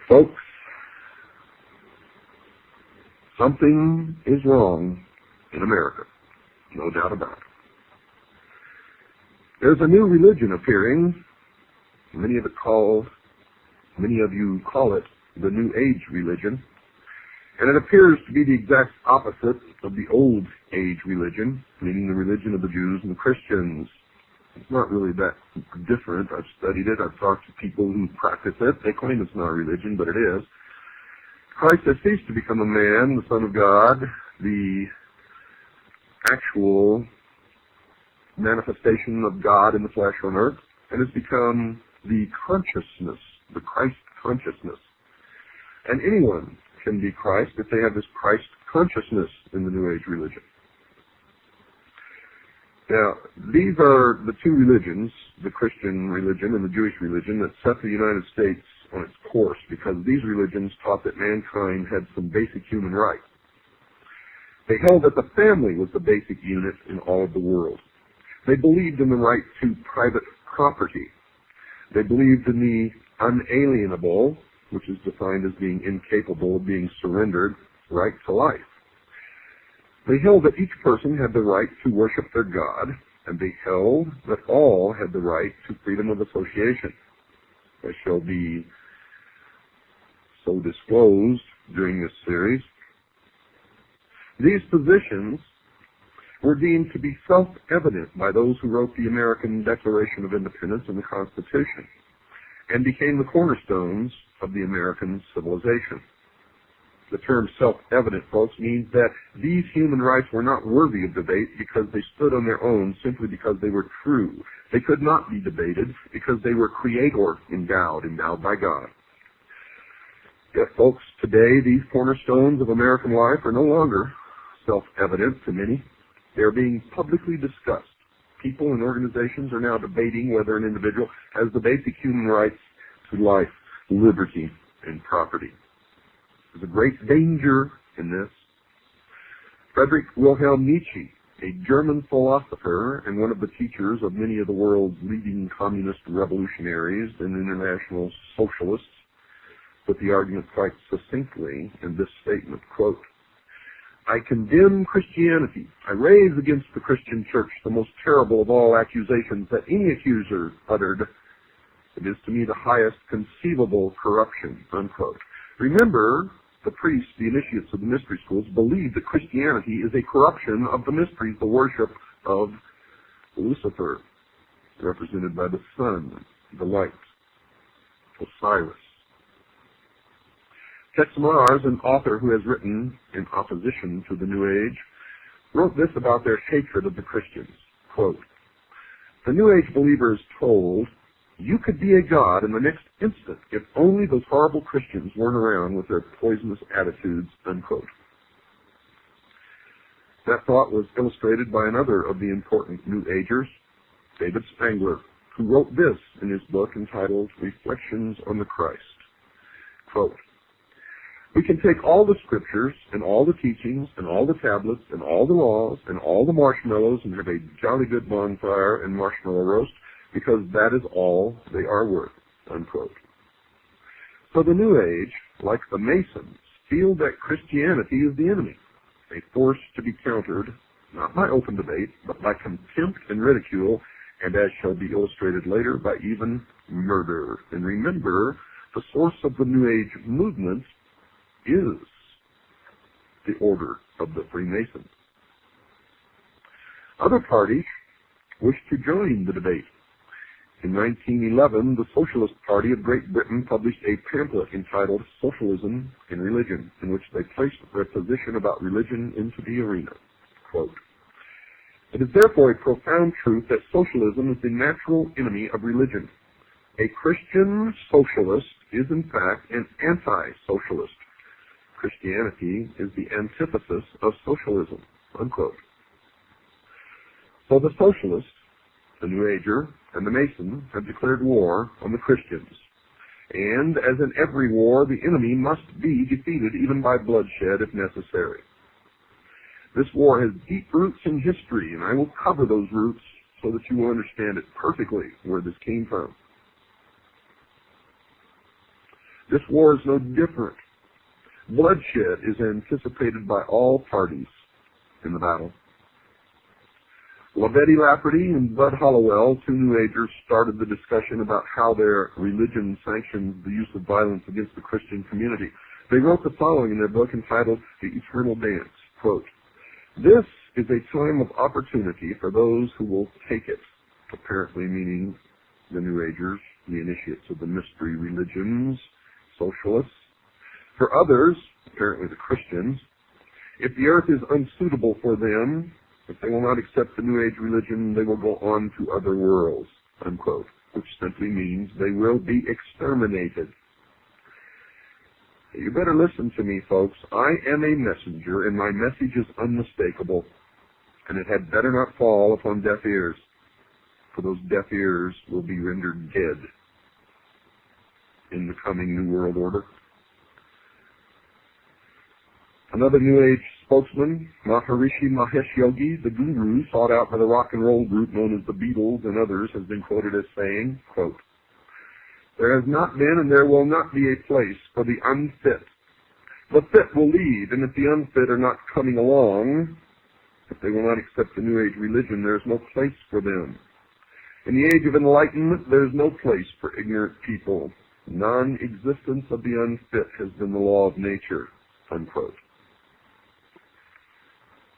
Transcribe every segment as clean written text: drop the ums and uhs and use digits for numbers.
Folks, something is wrong in America, no doubt about it. There's a new religion appearing. Many of you call it the New Age religion, and it appears to be the exact opposite of the Old Age religion, meaning the religion of the Jews and the Christians. It's not really that different. I've studied it. I've talked to people who practice it. They claim it's not a religion, but it is. Christ has ceased to become a man, the Son of God, the actual manifestation of God in the flesh on earth, and has become the consciousness, the Christ consciousness. And anyone can be Christ if they have this Christ consciousness in the New Age religion. Now, these are the two religions, the Christian religion and the Jewish religion, that set the United States on its course, because these religions taught that mankind had some basic human rights. They held that the family was the basic unit in all of the world. They believed in the right to private property. They believed in the unalienable, which is defined as being incapable of being surrendered, right to life. They held that each person had the right to worship their God, and they held that all had the right to freedom of association. As shall be so disclosed during this series. These positions were deemed to be self-evident by those who wrote the American Declaration of Independence and the Constitution, and became the cornerstones of the American civilization. The term self-evident, folks, means that these human rights were not worthy of debate because they stood on their own simply because they were true. They could not be debated because they were creator endowed by God. Yet, folks, today these cornerstones of American life are no longer self-evident to many. They are being publicly discussed. People and organizations are now debating whether an individual has the basic human rights to life, liberty, and property. There's a great danger in this. Friedrich Wilhelm Nietzsche, a German philosopher and one of the teachers of many of the world's leading communist revolutionaries and international socialists, put the argument quite succinctly in this statement, quote, "I condemn Christianity. I raise against the Christian Church the most terrible of all accusations that any accuser uttered. It is to me the highest conceivable corruption," unquote. Remember, the priests, the initiates of the mystery schools, believe that Christianity is a corruption of the mysteries, the worship of Lucifer, represented by the sun, the light, Osiris. Tex Mars, an author who has written in opposition to the New Age, wrote this about their hatred of the Christians, quote, "The New Age believer is told, you could be a god in the next instant if only those horrible Christians weren't around with their poisonous attitudes," unquote. That thought was illustrated by another of the important New Agers, David Spangler, who wrote this in his book entitled Reflections on the Christ. Quote, "We can take all the scriptures and all the teachings and all the tablets and all the laws and all the marshmallows and have a jolly good bonfire and marshmallow roast, because that is all they are worth," unquote. So the New Age, like the Masons, feel that Christianity is the enemy, a force to be countered, not by open debate, but by contempt and ridicule, and as shall be illustrated later, by even murder. And remember, the source of the New Age movement is the order of the Freemasons. Other parties wish to join the debate. In 1911, the Socialist Party of Great Britain published a pamphlet entitled Socialism in Religion, in which they placed their position about religion into the arena. Quote, "It is therefore a profound truth that socialism is the natural enemy of religion. A Christian socialist is in fact an anti-socialist. Christianity is the antithesis of socialism," unquote. So the socialist, the New Ager, and the Mason have declared war on the Christians. And, as in every war, the enemy must be defeated even by bloodshed if necessary. This war has deep roots in history, and I will cover those roots so that you will understand it perfectly where this came from. This war is no different. Bloodshed is anticipated by all parties in the battle. Betty Lafferty and Bud Hollowell, two New Agers, started the discussion about how their religion sanctions the use of violence against the Christian community. They wrote the following in their book entitled The Eternal Dance, quote, "This is a time of opportunity for those who will take it," apparently meaning the New Agers, the initiates of the mystery religions, socialists. For others, apparently the Christians, if the earth is unsuitable for them, if they will not accept the New Age religion, they will go on to other worlds, unquote, which simply means they will be exterminated. You better listen to me, folks. I am a messenger, and my message is unmistakable, and it had better not fall upon deaf ears, for those deaf ears will be rendered dead in the coming New World Order. Another New Age spokesman, Maharishi Mahesh Yogi, the guru sought out by the rock and roll group known as the Beatles and others, has been quoted as saying, quote, "There has not been and there will not be a place for the unfit. The fit will lead, and if the unfit are not coming along, if they will not accept the New Age religion, there is no place for them. In the age of enlightenment, there is no place for ignorant people. Non-existence of the unfit has been the law of nature," unquote.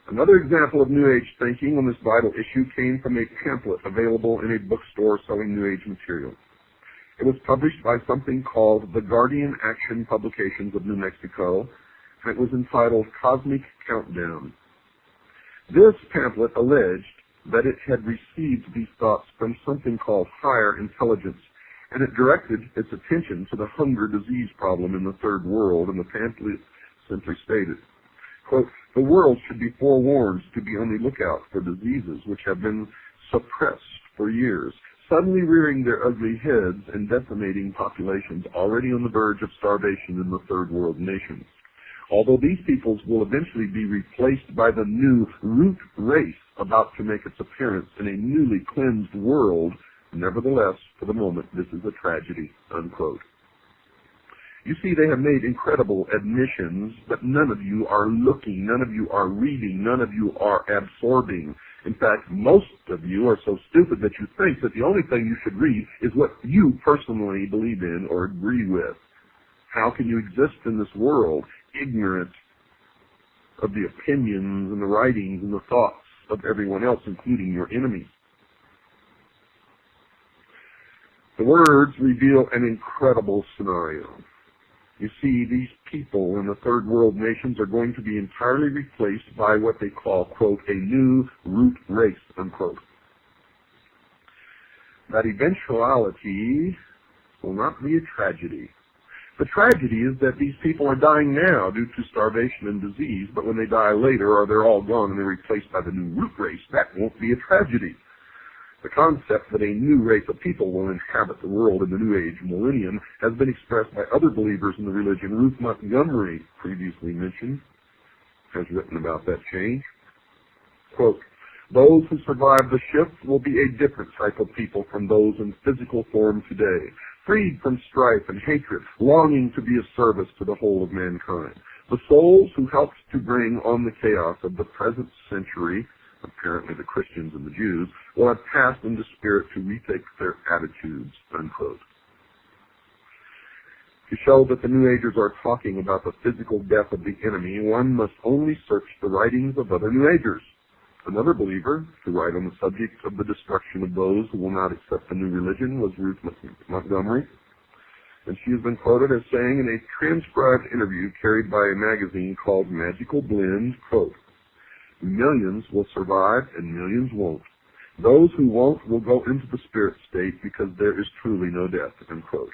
Another example of New Age thinking on this vital issue came from a pamphlet available in a bookstore selling New Age material. It was published by something called the Guardian Action Publications of New Mexico, and it was entitled Cosmic Countdown. This pamphlet alleged that it had received these thoughts from something called higher intelligence, and it directed its attention to the hunger disease problem in the third world, and the pamphlet simply stated, quote, "The world should be forewarned to be on the lookout for diseases which have been suppressed for years, suddenly rearing their ugly heads and decimating populations already on the verge of starvation in the third world nations. Although these peoples will eventually be replaced by the new root race about to make its appearance in a newly cleansed world, nevertheless, for the moment, this is a tragedy," unquote. You see, they have made incredible admissions, but none of you are looking, none of you are reading, none of you are absorbing. In fact, most of you are so stupid that you think that the only thing you should read is what you personally believe in or agree with. How can you exist in this world ignorant of the opinions and the writings and the thoughts of everyone else, including your enemies? The words reveal an incredible scenario. You see, these people in the third world nations are going to be entirely replaced by what they call, quote, "a new root race," unquote. That eventuality will not be a tragedy. The tragedy is that these people are dying now due to starvation and disease, but when they die later or they're all gone and they're replaced by the new root race, that won't be a tragedy. The concept that a new race of people will inhabit the world in the New Age millennium has been expressed by other believers in the religion. Ruth Montgomery, previously mentioned, has written about that change. Quote, "Those who survive the shift will be a different type of people from those in physical form today, freed from strife and hatred, longing to be of service to the whole of mankind. The souls who helped to bring on the chaos of the present century, apparently the Christians and the Jews, will have passed into spirit to retake their attitudes," unquote. To show that the New Agers are talking about the physical death of the enemy, one must only search the writings of other New Agers. Another believer to write on the subject of the destruction of those who will not accept the new religion was Ruth Montgomery, and she has been quoted as saying in a transcribed interview carried by a magazine called Magical Blend, quote, "Millions will survive and millions won't. Those who won't will go into the spirit state because there is truly no death," unquote.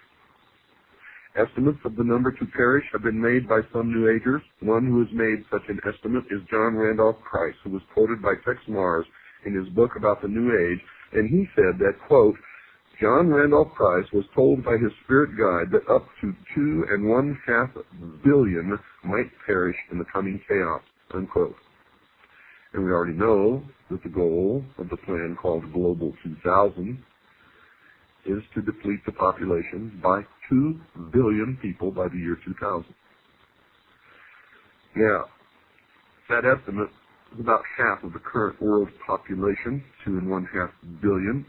Estimates of the number to perish have been made by some New Agers. One who has made such an estimate is John Randolph Price, who was quoted by Tex Mars in his book about the New Age, and he said that, quote, "John Randolph Price was told by his spirit guide that up to 2.5 billion might perish in the coming chaos," unquote. And we already know that the goal of the plan called Global 2000 is to deplete the population by 2 billion people by the year 2000. Now, that estimate is about half of the current world population, 2.5 billion.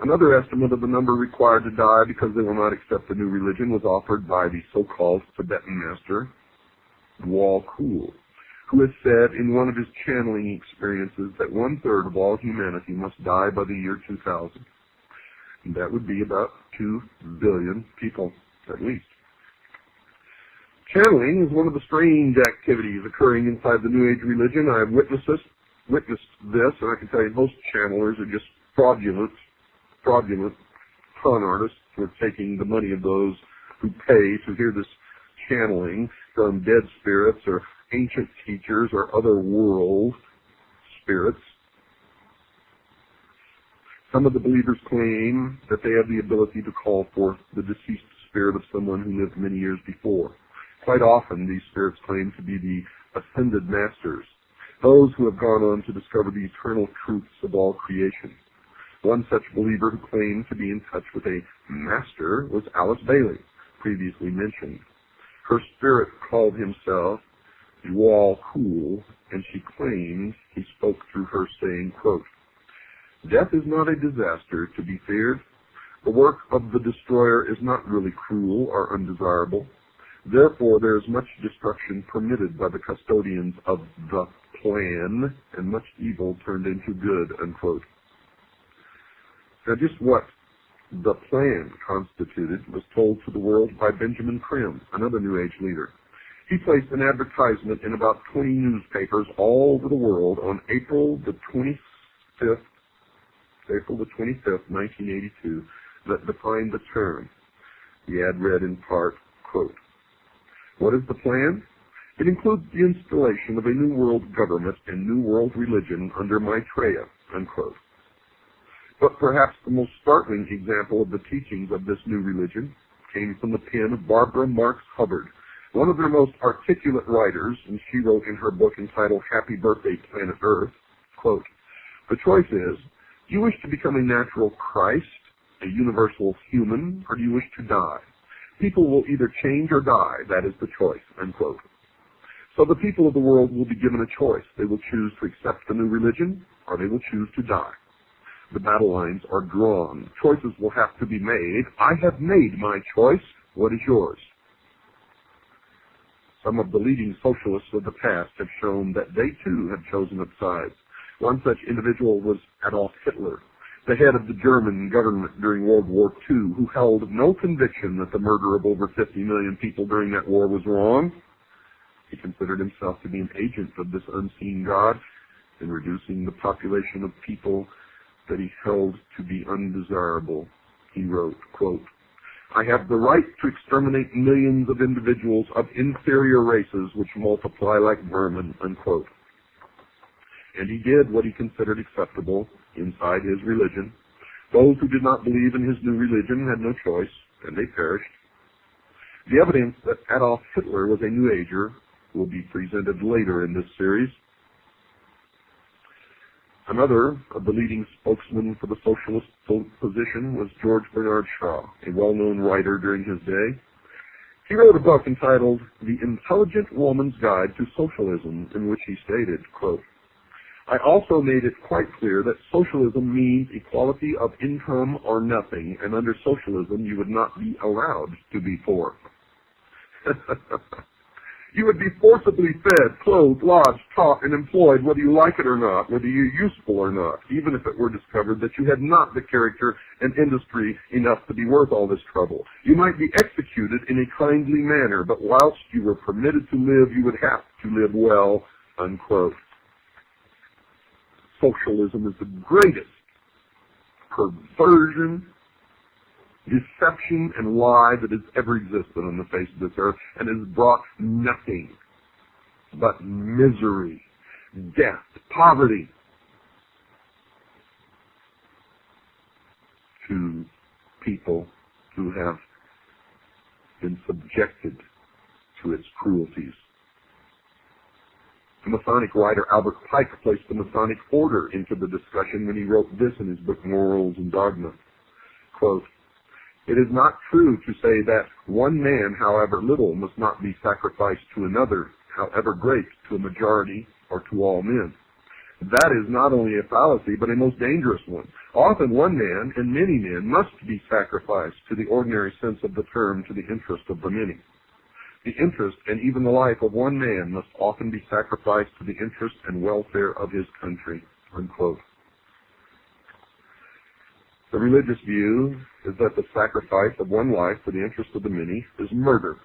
Another estimate of the number required to die because they will not accept the new religion was offered by the so-called Tibetan master, Wal Kul, who has said in one of his channeling experiences that 1/3 of all humanity must die by the year 2000. And that would be about 2 billion people, at least. Channeling is one of the strange activities occurring inside the New Age religion. I have witnessed this, and I can tell you most channelers are just fraudulent con artists who are taking the money of those who pay to hear this channeling from dead spirits or ancient teachers or other world spirits. Some of the believers claim that they have the ability to call forth the deceased spirit of someone who lived many years before. Quite often, these spirits claim to be the ascended masters, those who have gone on to discover the eternal truths of all creation. One such believer who claimed to be in touch with a master was Alice Bailey, previously mentioned. Her spirit called himself Wal Kul, and she claims he spoke through her saying, quote, "Death is not a disaster to be feared. The work of the destroyer is not really cruel or undesirable. Therefore, there is much destruction permitted by the custodians of the plan, and much evil turned into good," unquote. Now, just what the plan constituted was told to the world by Benjamin Krim, another New Age leader. He placed an advertisement in about 20 newspapers all over the world on April the 25th, 1982, that defined the term. The ad read in part, quote, "What is the plan? It includes the installation of a new world government and new world religion under Maitreya," unquote. But perhaps the most startling example of the teachings of this new religion came from the pen of Barbara Marx Hubbard, one of their most articulate writers, and she wrote in her book entitled Happy Birthday, Planet Earth, quote, "The choice is, do you wish to become a natural Christ, a universal human, or do you wish to die? People will either change or die, that is the choice," unquote. So the people of the world will be given a choice. They will choose to accept the new religion, or they will choose to die. The battle lines are drawn. Choices will have to be made. I have made my choice. What is yours? Some of the leading socialists of the past have shown that they too have chosen up sides. One such individual was Adolf Hitler, the head of the German government during World War II, who held no conviction that the murder of over 50 million people during that war was wrong. He considered himself to be an agent of this unseen God in reducing the population of people that he held to be undesirable. He wrote, quote, "I have the right to exterminate millions of individuals of inferior races which multiply like vermin," unquote. And he did what he considered acceptable inside his religion. Those who did not believe in his new religion had no choice, and they perished. The evidence that Adolf Hitler was a New Ager will be presented later in this series. Another of the leading spokesmen for the socialist position was George Bernard Shaw, a well-known writer during his day. He wrote a book entitled The Intelligent Woman's Guide to Socialism, in which he stated, quote, "I also made it quite clear that socialism means equality of income or nothing, and under socialism you would not be allowed to be poor." You would be forcibly fed, clothed, lodged, taught, and employed whether you like it or not, whether you're useful or not, even if it were discovered that you had not the character and industry enough to be worth all this trouble. You might be executed in a kindly manner, but whilst you were permitted to live, you would have to live well, unquote. Socialism is the greatest perversion, deception, and lie that has ever existed on the face of this earth, and has brought nothing but misery, death, poverty to people who have been subjected to its cruelties. The Masonic writer Albert Pike placed the Masonic order into the discussion when he wrote this in his book Morals and Dogma. Quote, "It is not true to say that one man, however little, must not be sacrificed to another, however great, to a majority or to all men. That is not only a fallacy, but a most dangerous one. Often one man and many men must be sacrificed to the ordinary sense of the term to the interest of the many. The interest and even the life of one man must often be sacrificed to the interest and welfare of his country." Unquote. The religious view is that the sacrifice of one life for the interest of the many is murder.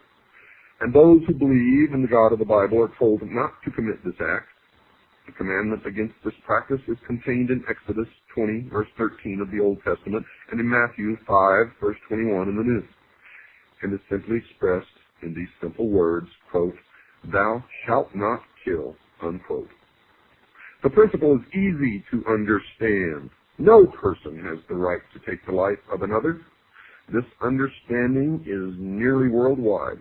And those who believe in the God of the Bible are told not to commit this act. The commandment against this practice is contained in Exodus 20, verse 13 of the Old Testament, and in Matthew 5, verse 21 in the New, and is simply expressed in these simple words, quote, "Thou shalt not kill," unquote. The principle is easy to understand. No person has the right to take the life of another. This understanding is nearly worldwide.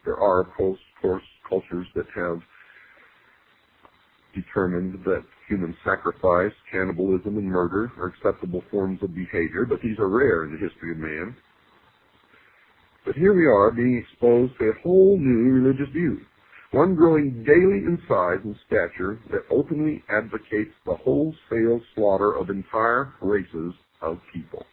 There are, of course, cultures that have determined that human sacrifice, cannibalism, and murder are acceptable forms of behavior, but these are rare in the history of man. But here we are being exposed to a whole new religious view, one growing daily in size and stature that openly advocates the wholesale slaughter of entire races of people.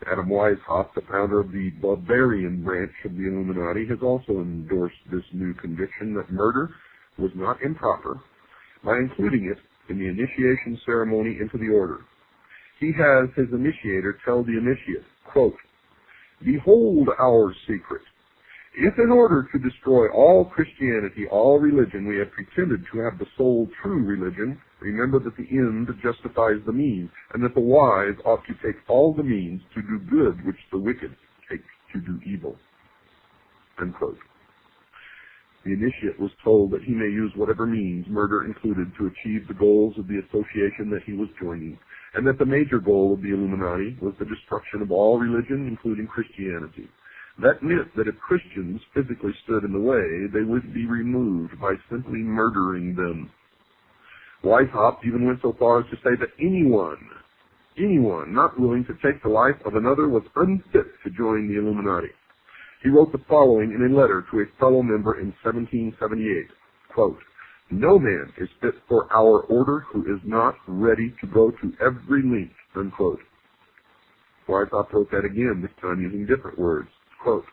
Adam Weishaupt, the founder of the barbarian branch of the Illuminati, has also endorsed this new conviction that murder was not improper by including it in the initiation ceremony into the order. He has his initiator tell the initiate, quote, "Behold our secret. If in order to destroy all Christianity, all religion, we have pretended to have the sole true religion, remember that the end justifies the means, and that the wise ought to take all the means to do good which the wicked take to do evil." Unquote. The initiate was told that he may use whatever means, murder included, to achieve the goals of the association that he was joining, and that the major goal of the Illuminati was the destruction of all religion, including Christianity. That meant that if Christians physically stood in the way, they would be removed by simply murdering them. Weishaupt even went so far as to say that anyone not willing to take the life of another was unfit to join the Illuminati. He wrote the following in a letter to a fellow member in 1778, quote, "No man is fit for our order who is not ready to go to every length," unquote. Weishaupt wrote that again, this time using different words. Quote,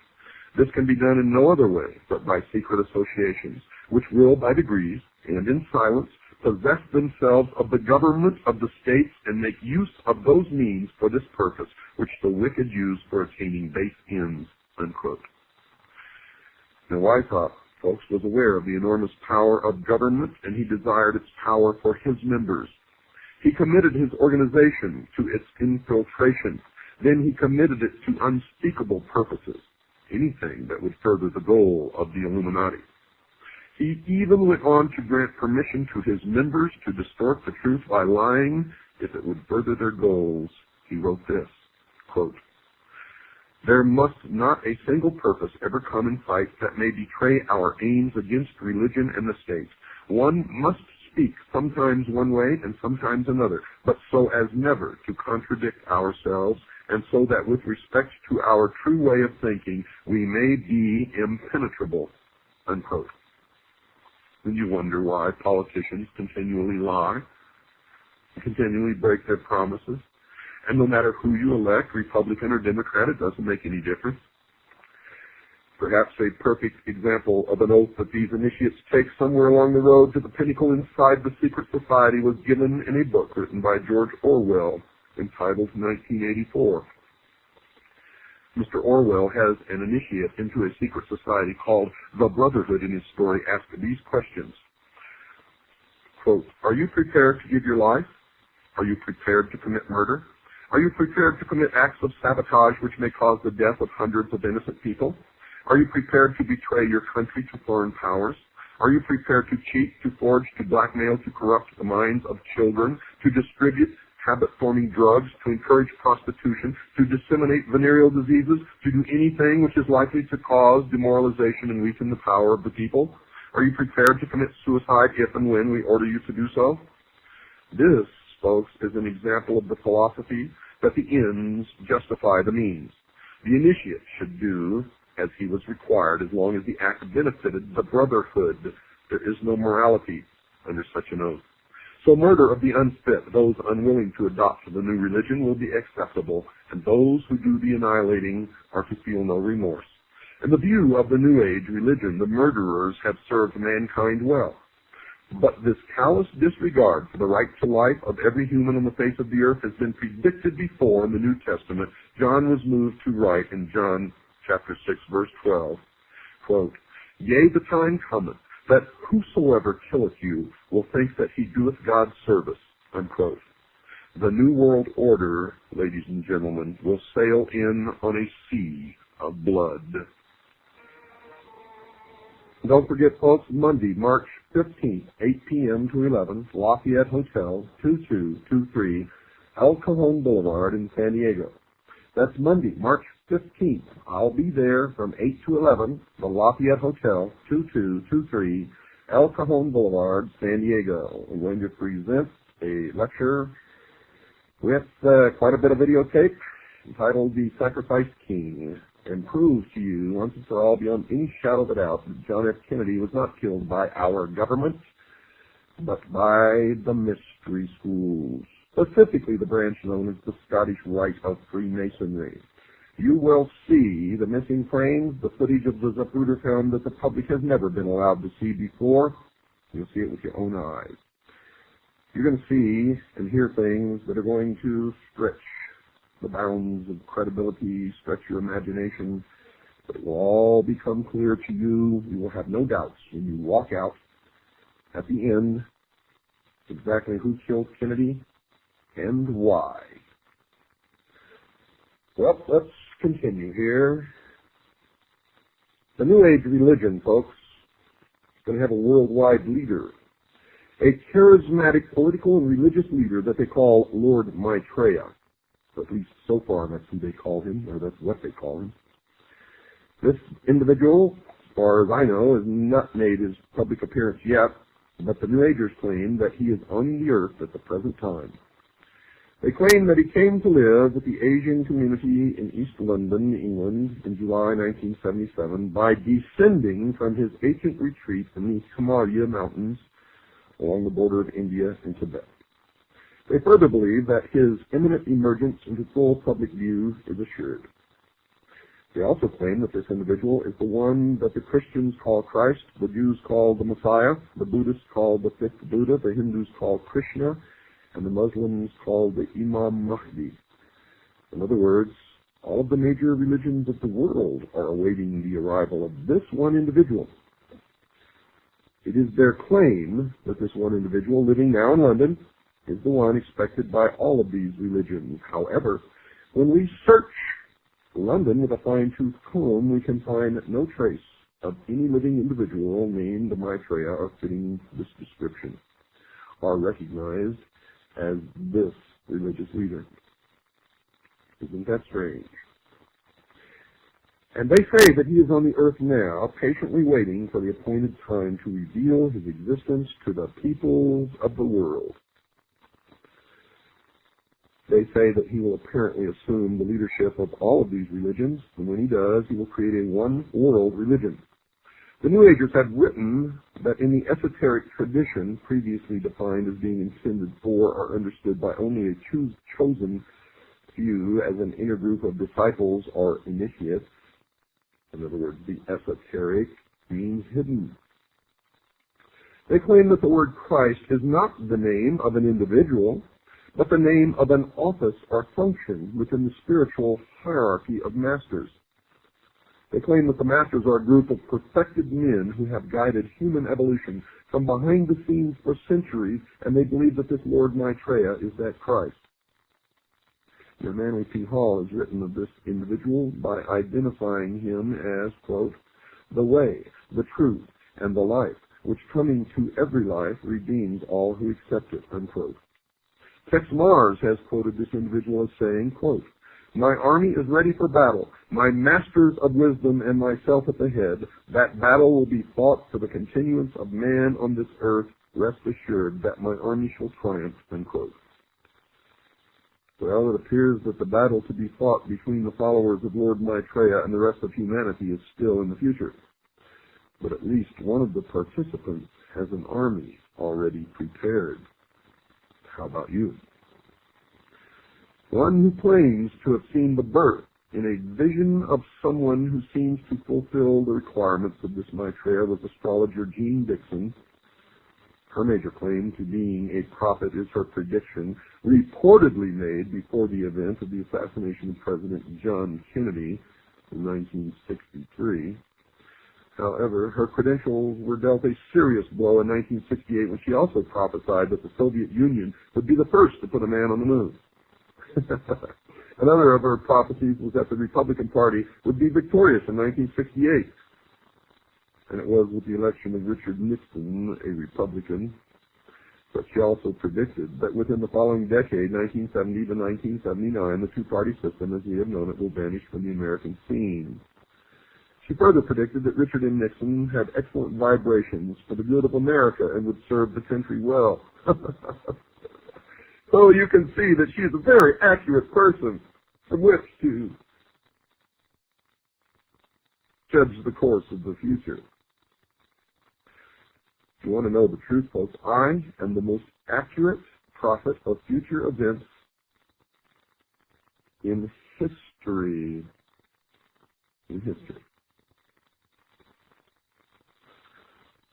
"This can be done in no other way but by secret associations, which will, by degrees, and in silence, possess themselves of the government of the states and make use of those means for this purpose, which the wicked use for attaining base ends," unquote. Now, Weishaupt, folks, was aware of the enormous power of government, and he desired its power for his members. He committed his organization to its infiltration. Then he committed it to unspeakable purposes, anything that would further the goal of the Illuminati. He even went on to grant permission to his members to distort the truth by lying if it would further their goals. He wrote this, quote, "There must not a single purpose ever come in sight that may betray our aims against religion and the state. One must speak sometimes one way and sometimes another, but so as never to contradict ourselves, and so that with respect to our true way of thinking, we may be impenetrable," unquote. And you wonder why politicians continually lie, continually break their promises, and no matter who you elect, Republican or Democrat, it doesn't make any difference. Perhaps a perfect example of an oath that these initiates take somewhere along the road to the pinnacle inside the secret society was given in a book written by George Orwell, entitled 1984. Mr. Orwell has an initiate into a secret society called the Brotherhood in his story asked these questions. Quote, "Are you prepared to give your life? Are you prepared to commit murder? Are you prepared to commit acts of sabotage which may cause the death of hundreds of innocent people? Are you prepared to betray your country to foreign powers? Are you prepared to cheat, to forge, to blackmail, to corrupt the minds of children, to distribute habit-forming drugs, to encourage prostitution, to disseminate venereal diseases, to do anything which is likely to cause demoralization and weaken the power of the people? Are you prepared to commit suicide if and when we order you to do so?" This, folks, is an example of the philosophy that the ends justify the means. The initiate should do as he was required as long as the act benefited the brotherhood. There is no morality under such an oath. So murder of the unfit, those unwilling to adopt the new religion, will be acceptable, and those who do the annihilating are to feel no remorse. In the view of the New Age religion, the murderers have served mankind well. But this callous disregard for the right to life of every human on the face of the earth has been predicted before in the New Testament. John was moved to write in John chapter 6, verse 12, quote, "Yea, the time cometh, that whosoever killeth you will think that he doeth God's service," unquote. The New World Order, ladies and gentlemen, will sail in on a sea of blood. Don't forget, folks, Monday, March 15th, 8 p.m. to 11, Lafayette Hotel, 2223 El Cajon Boulevard in San Diego. That's Monday, March 15th. I'll be there from 8 to 11, the Lafayette Hotel, 2223 El Cajon Boulevard, San Diego. I'm going to present a lecture with quite a bit of videotape entitled The Sacrificed King, and prove to you once and for all beyond any shadow of a doubt that John F. Kennedy was not killed by our government, but by the mystery schools, specifically the branch known as the Scottish Rite of Freemasonry. You will see the missing frames, the footage of the Zapruder film that the public has never been allowed to see before. You'll see it with your own eyes. You're going to see and hear things that are going to stretch the bounds of credibility, stretch your imagination, but it will all become clear to you. You will have no doubts when you walk out at the end exactly who killed Kennedy and why. Well, let's continue here. The New Age religion, folks, is going to have a worldwide leader, a charismatic political and religious leader that they call Lord Maitreya. At least so far, that's who they call him, or that's what they call him. This individual, as far as I know, has not made his public appearance yet, but the New Agers claim that he is on the earth at the present time. They claim that he came to live with the Asian community in East London, England, in July 1977 by descending from his ancient retreat in the Himalaya Mountains along the border of India and Tibet. They further believe that his imminent emergence into full public view is assured. They also claim that this individual is the one that the Christians call Christ, the Jews call the Messiah, the Buddhists call the fifth Buddha, the Hindus call Krishna, and the Muslims call the Imam Mahdi. In other words, all of the major religions of the world are awaiting the arrival of this one individual. It is their claim that this one individual living now in London is the one expected by all of these religions. However, when we search London with a fine-tooth comb, we can find no trace of any living individual named Maitreya or fitting this description, or recognized as this religious leader. Isn't that strange? And they say that he is on the earth now, patiently waiting for the appointed time to reveal his existence to the peoples of the world. They say that he will apparently assume the leadership of all of these religions, and when he does, he will create a one-world religion. The New Agers have written that in the esoteric tradition, previously defined as being intended for or understood by only a chosen few as an inner group of disciples or initiates, in other words, the esoteric means hidden. They claim that the word Christ is not the name of an individual, but the name of an office or function within the spiritual hierarchy of masters. They claim that the masters are a group of perfected men who have guided human evolution from behind the scenes for centuries, and they believe that this Lord Maitreya is that Christ. Now, Manly P. Hall has written of this individual by identifying him as, quote, the way, the truth, and the life, which coming to every life redeems all who accept it, unquote. Tex Mars has quoted this individual as saying, quote, my army is ready for battle, my masters of wisdom and myself at the head. That battle will be fought for the continuance of man on this earth. Rest assured that my army shall triumph, unquote. Well, it appears that the battle to be fought between the followers of Lord Maitreya and the rest of humanity is still in the future. But at least one of the participants has an army already prepared. How about you? One who claims to have seen the birth in a vision of someone who seems to fulfill the requirements of this Maitreya was astrologer Jean Dixon. Her major claim to being a prophet is her prediction, reportedly made before the event of the assassination of President John Kennedy in 1963. However, her credentials were dealt a serious blow in 1968 when she also prophesied that the Soviet Union would be the first to put a man on the moon. Another of her prophecies was that the Republican Party would be victorious in 1968. And it was with the election of Richard Nixon, a Republican. But she also predicted that within the following decade, 1970 to 1979, the two-party system, as we have known it, will vanish from the American scene. She further predicted that Richard M. Nixon had excellent vibrations for the good of America and would serve the country well. So you can see that she is a very accurate person from which to judge the course of the future. If you want to know the truth, folks, I am the most accurate prophet of future events in history. In history.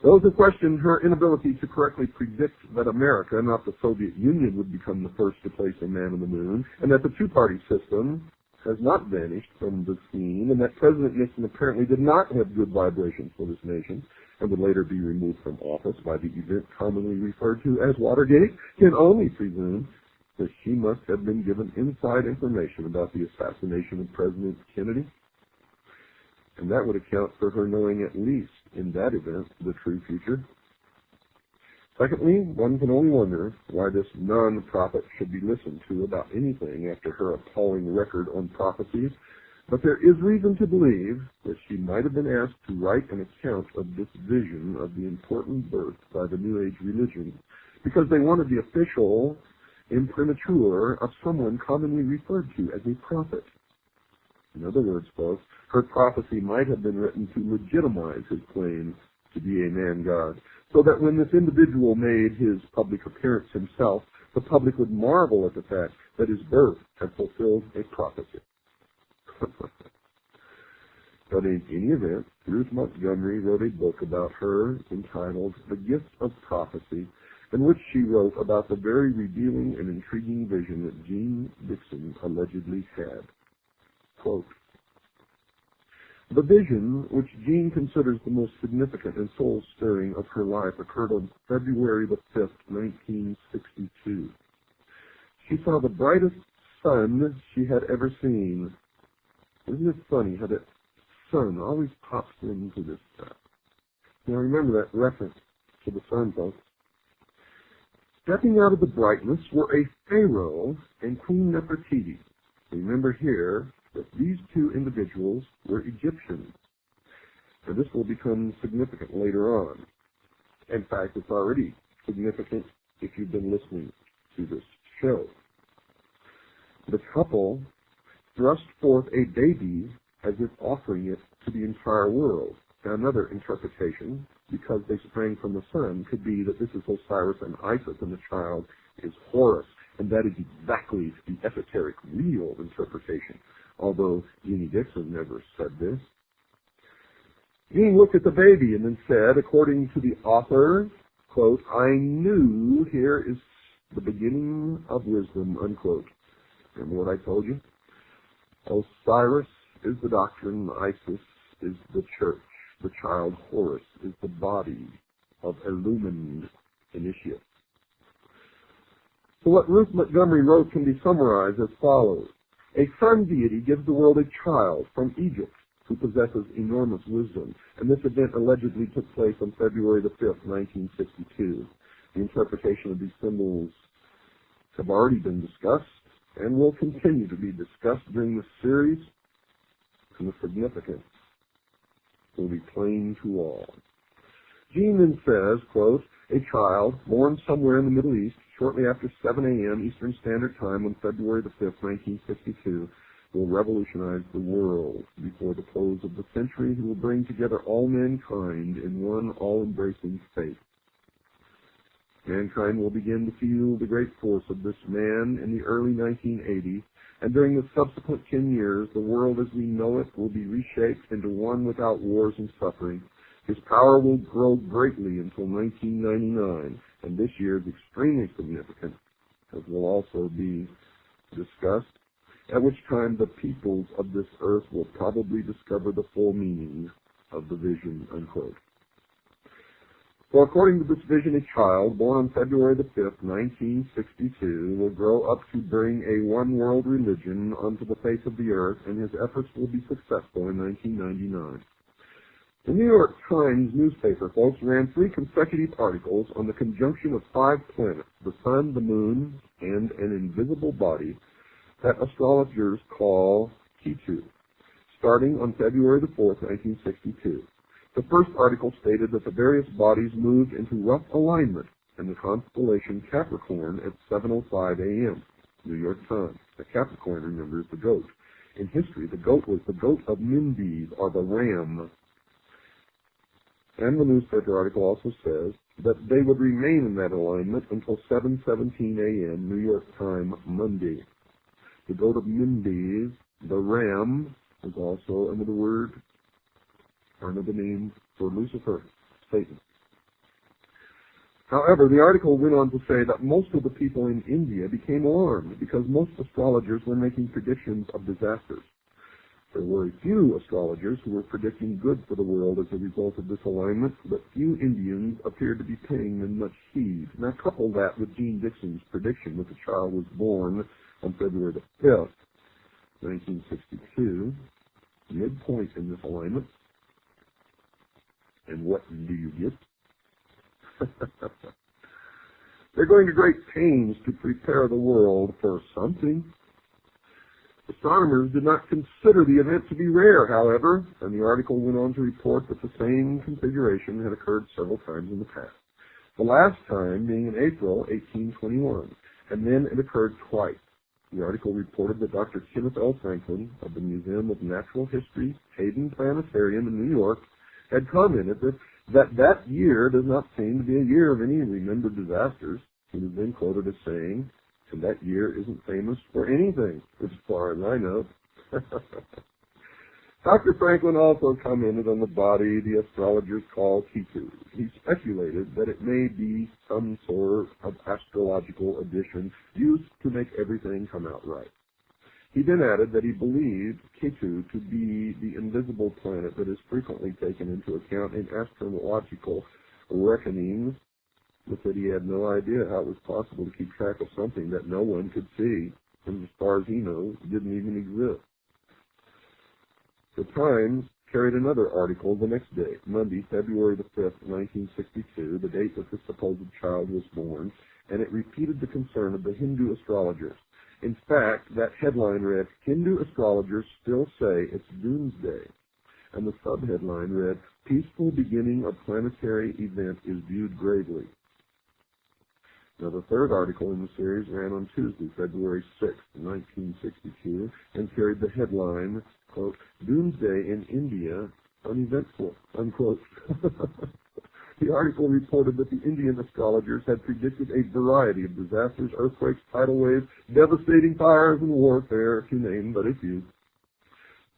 Those who question her inability to correctly predict that America, not the Soviet Union, would become the first to place a man on the moon, and that the two-party system has not vanished from the scene, and that President Nixon apparently did not have good vibrations for this nation, and would later be removed from office by the event commonly referred to as Watergate, can only presume that she must have been given inside information about the assassination of President Kennedy. And that would account for her knowing at least, in that event, the true future. Secondly, one can only wonder why this non-prophet should be listened to about anything after her appalling record on prophecies, but there is reason to believe that she might have been asked to write an account of this vision of the important birth by the New Age religion, because they wanted the official imprimatur of someone commonly referred to as a prophet. In other words, folks, her prophecy might have been written to legitimize his claim to be a man-god, so that when this individual made his public appearance himself, the public would marvel at the fact that his birth had fulfilled a prophecy. But in any event, Ruth Montgomery wrote a book about her entitled The Gift of Prophecy, in which she wrote about the very revealing and intriguing vision that Jean Dixon allegedly had. Quote, the vision, which Jean considers the most significant and soul-stirring of her life, occurred on February the 5th, 1962. She saw the brightest sun she had ever seen. Isn't it funny how that sun always pops into this stuff? Now remember that reference to the sun, folks. Stepping out of the brightness were a pharaoh and Queen Nefertiti. Remember here that these two individuals were Egyptians. And this will become significant later on. In fact, it's already significant if you've been listening to this show. The couple thrust forth a baby as if offering it to the entire world. Now, another interpretation, because they sprang from the sun, could be that this is Osiris and Isis and the child is Horus. And that is exactly the esoteric, real interpretation, although Jeannie Dixon never said this. Jean looked at the baby and then said, according to the author, quote, I knew here is the beginning of wisdom, unquote. Remember what I told you? Osiris is the doctrine, Isis is the church, the child Horus is the body of illumined initiates. So what Ruth Montgomery wrote can be summarized as follows. A sun deity gives the world a child from Egypt who possesses enormous wisdom, and this event allegedly took place on February the 5th, 1962. The interpretation of these symbols have already been discussed and will continue to be discussed during this series, and the significance will be plain to all. Jean then says, quote, a child born somewhere in the Middle East shortly after 7 a.m. Eastern Standard Time on February the 5th, 1962, will revolutionize the world. Before the close of the century, he will bring together all mankind in one all-embracing faith. Mankind will begin to feel the great force of this man in the early 1980s, and during the subsequent 10 years, the world as we know it will be reshaped into one without wars and suffering. His power will grow greatly until 1999, and this year is extremely significant, as will also be discussed, at which time the peoples of this earth will probably discover the full meaning of the vision, unquote. So according to this vision, a child born on February the 5th, 1962, will grow up to bring a one-world religion onto the face of the earth, and his efforts will be successful in 1999. The New York Times newspaper, folks, ran 3 consecutive articles on the conjunction of 5 planets, the sun, the moon, and an invisible body, that astrologers call Ketu, starting on February the 4th, 1962. The first article stated that the various bodies moved into rough alignment in the constellation Capricorn at 7:05 a.m. New York Times. The Capricorn, remember, is the goat. In history, the goat was the goat of Mendes, or the ram. And the newspaper article also says that they would remain in that alignment until 7:17 a.m. New York time Monday. The goat of Mendes, the ram, is also another word, or another name for Lucifer, Satan. However, the article went on to say that most of the people in India became alarmed because most astrologers were making predictions of disasters. There were a few astrologers who were predicting good for the world as a result of this alignment, but few Indians appeared to be paying them much heed. Now couple that with Gene Dixon's prediction that the child was born on February the 5th, 1962, midpoint in this alignment, and what do you get? They're going to great pains to prepare the world for something. Astronomers did not consider the event to be rare, however, and the article went on to report that the same configuration had occurred several times in the past. The last time being in April 1821, and then it occurred twice. The article reported that Dr. Kenneth L. Franklin of the Museum of Natural History, Hayden Planetarium in New York, had commented that year does not seem to be a year of any remembered disasters. He was then quoted as saying, and that year isn't famous for anything, as far as I know. Dr. Franklin also commented on the body the astrologers call Ketu. He speculated that it may be some sort of astrological addition used to make everything come out right. He then added that he believed Ketu to be the invisible planet that is frequently taken into account in astrological reckonings, but that he had no idea how it was possible to keep track of something that no one could see, and as far as he knows, didn't even exist. The Times carried another article the next day, Monday, February the 5th, 1962, the date that the supposed child was born, and it repeated the concern of the Hindu astrologers. In fact, that headline read, Hindu astrologers still say it's doomsday, and the subheadline read, Peaceful beginning of planetary event is viewed gravely. Now, the third article in the series ran on Tuesday, February 6, 1962, and carried the headline, quote, Doomsday in India, uneventful, unquote. The article reported that the Indian astrologers had predicted a variety of disasters, earthquakes, tidal waves, devastating fires, and warfare, to name but a few,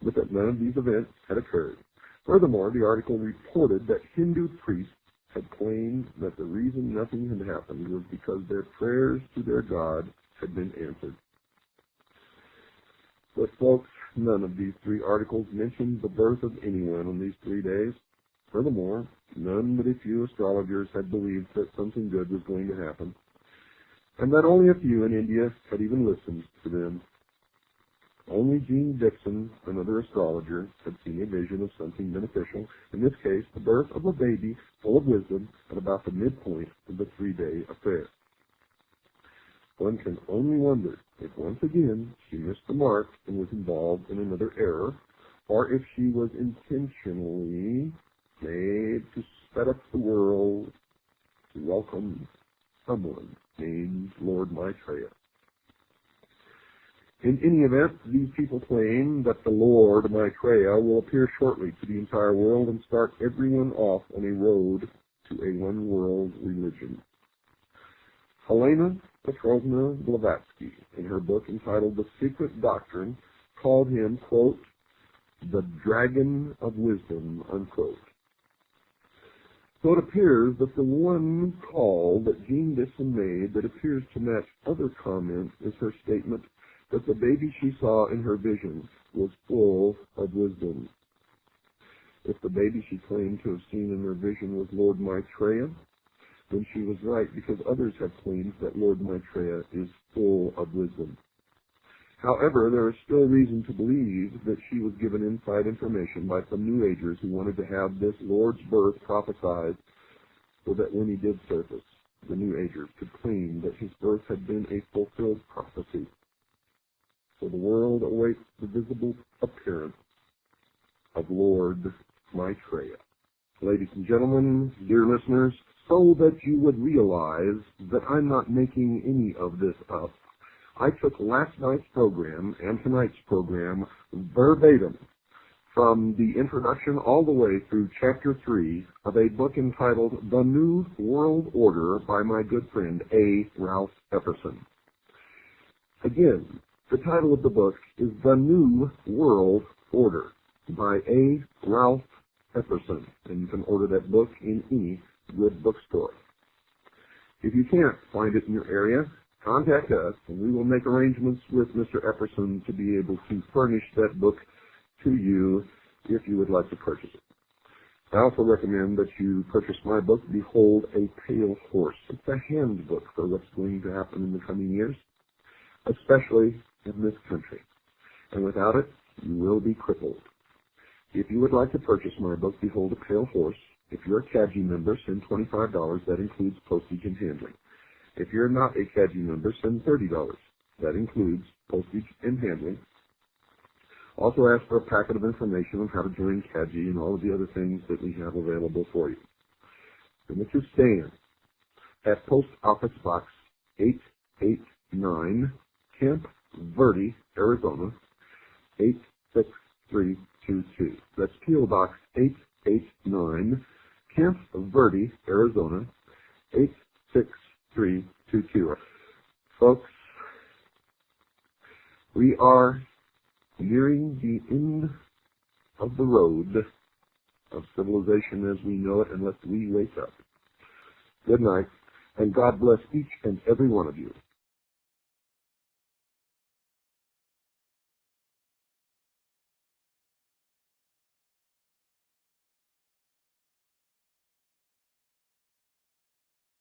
but that none of these events had occurred. Furthermore, the article reported that Hindu priests had claimed that the reason nothing had happened was because their prayers to their God had been answered. But folks, none of these 3 articles mentioned the birth of anyone on these 3 days. Furthermore, none but a few astrologers had believed that something good was going to happen, and that only a few in India had even listened to them. Only Gene Dixon, another astrologer, had seen a vision of something beneficial, in this case, the birth of a baby full of wisdom at about the midpoint of the 3-day affair. One can only wonder if once again she missed the mark and was involved in another error, or if she was intentionally made to set up the world to welcome someone named Lord Maitreya. In any event, these people claim that the Lord Maitreya will appear shortly to the entire world and start everyone off on a road to a one-world religion. Helena Petrovna Blavatsky, in her book entitled The Secret Doctrine, called him, quote, the Dragon of Wisdom, unquote. So it appears that the one call that Jean Disson made that appears to match other comments is her statement that the baby she saw in her vision was full of wisdom. If the baby she claimed to have seen in her vision was Lord Maitreya, then she was right, because others have claimed that Lord Maitreya is full of wisdom. However, there is still reason to believe that she was given inside information by some New Agers who wanted to have this Lord's birth prophesied so that when he did surface, the New Agers could claim that his birth had been a fulfilled prophecy. So the world awaits the visible appearance of Lord Maitreya. Ladies and gentlemen, dear listeners, so that you would realize that I'm not making any of this up, I took last night's program and tonight's program verbatim from the introduction all the way through Chapter 3 of a book entitled The New World Order by my good friend A. Ralph Epperson. Again, the title of the book is The New World Order by A. Ralph Epperson, and you can order that book in any good bookstore. If you can't find it in your area, contact us, and we will make arrangements with Mr. Epperson to be able to furnish that book to you if you would like to purchase it. I also recommend that you purchase my book, Behold a Pale Horse. It's a handbook for what's going to happen in the coming years, especially in this country. And without it, you will be crippled. If you would like to purchase my book, Behold a Pale Horse, if you're a CAGI member, send $25. That includes postage and handling. If you're not a CAGI member, send $30. That includes postage and handling. Also ask for a packet of information on how to join CAGI and all of the other things that we have available for you. And if you stand at Post Office Box 889, Camp Verde, Arizona, 86322. That's P.O. Box 889, Camp Verde, Arizona, 86322. Folks, we are nearing the end of the road of civilization as we know it, unless we wake up. Good night, and God bless each and every one of you.